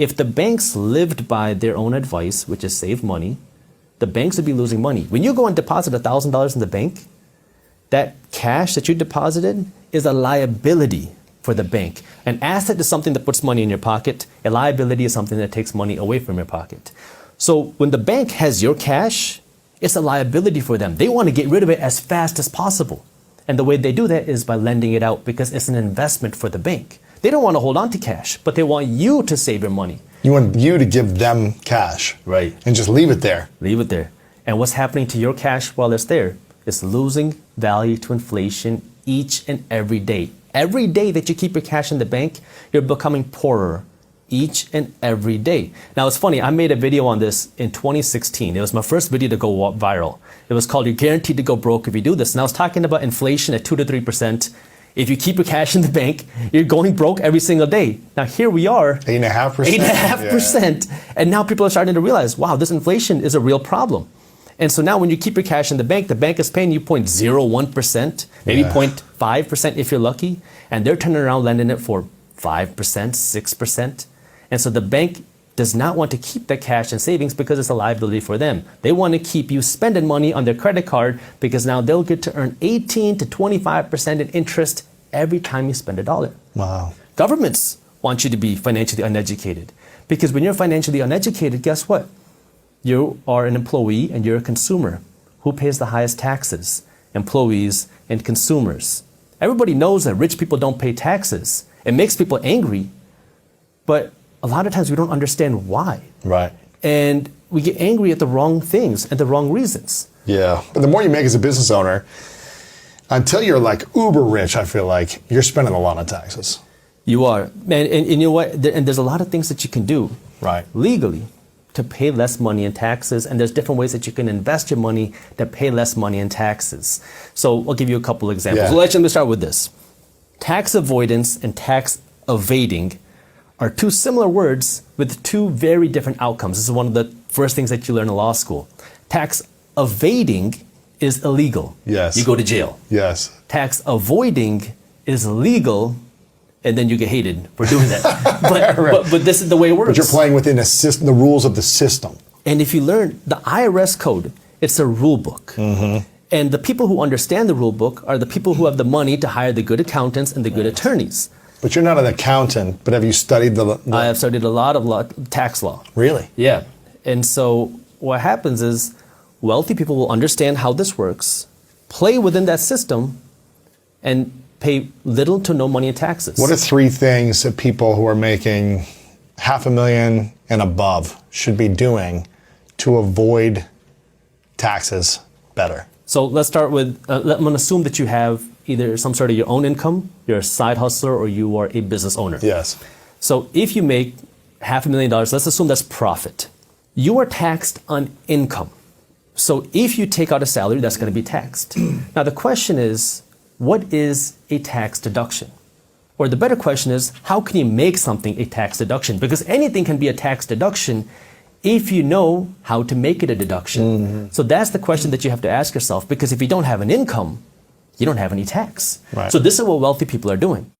If the banks lived by their own advice, which is save money, the banks would be losing money. When you go and deposit $1,000 in the bank, that cash that you deposited is a liability for the bank. An asset is something that puts money in your pocket. A liability is something that takes money away from your pocket. So when the bank has your cash, it's a liability for them. They want to get rid of it as fast as possible. And the way they do that is by lending it out because it's an investment for the bank. They don't want to hold on to cash, but they want you to save your money. You want you to give them cash. Right. And just leave it there. Leave it there. And what's happening to your cash while it's there? It's losing value to inflation each and every day. Every day that you keep your cash in the bank, you're becoming poorer each and every day. Now it's funny, I made a video on this in 2016. It was my first video to go viral. It was called You're Guaranteed to Go Broke If You Do This. And I was talking about inflation at 2 to 3%. If you keep your cash in the bank, you're going broke every single day. Now here we are. 8.5%. 8.5%. Yeah. And now people are starting to realize, wow, this inflation is a real problem. And so now when you keep your cash in the bank is paying you 0.01%, maybe 0.5% if you're lucky, and they're turning around lending it for 5%, 6%. And so the bank does not want to keep that cash in savings because it's a liability for them. They want to keep you spending money on their credit card because now they'll get to earn 18 to 25% in interest every time you spend $1. Wow. Governments want you to be financially uneducated because when you're financially uneducated, guess what? You are an employee and you're a consumer. Who pays the highest taxes? Employees and consumers. Everybody knows that rich people don't pay taxes. It makes people angry, but a lot of times we don't understand why. Right. And we get angry at the wrong things and the wrong reasons. Yeah. But the more you make as a business owner, until you're like uber rich, I feel like you're spending a lot on taxes. You are. And you know what? And there's a lot of things that you can do legally to pay less money in taxes. And there's different ways that you can invest your money that pay less money in taxes. So I'll give you a couple examples. Yeah. Let me start with this. Tax avoidance and tax evading are two similar words with two very different outcomes. This is one of the first things that you learn in law school. Tax evading is illegal. Yes. You go to jail. Yes. Tax avoiding is legal, and then you get hated for doing that. But this is the way it works. But you're playing within a system, the rules of the system. And if you learn the IRS code, it's a rule book. Mm-hmm. And the people who understand the rule book are the people who have the money to hire the good accountants and the good attorneys. But you're not an accountant, but have you studied the I have studied a lot of tax law. Really? Yeah. And so what happens is wealthy people will understand how this works, play within that system, and pay little to no money in taxes. What are 3 things that people who are making $500,000 and above should be doing to avoid taxes better? So let's start with, I'm going to assume that you have either some sort of your own income, you're a side hustler, or you are a business owner. Yes. So if you make $500,000, let's assume that's profit. You are taxed on income. So if you take out a salary, that's going to be taxed. Now the question is, what is a tax deduction? Or the better question is, how can you make something a tax deduction? Because anything can be a tax deduction if you know how to make it a deduction. Mm-hmm. So that's the question that you have to ask yourself, because if you don't have an income, you don't have any tax. Right. So this is what wealthy people are doing.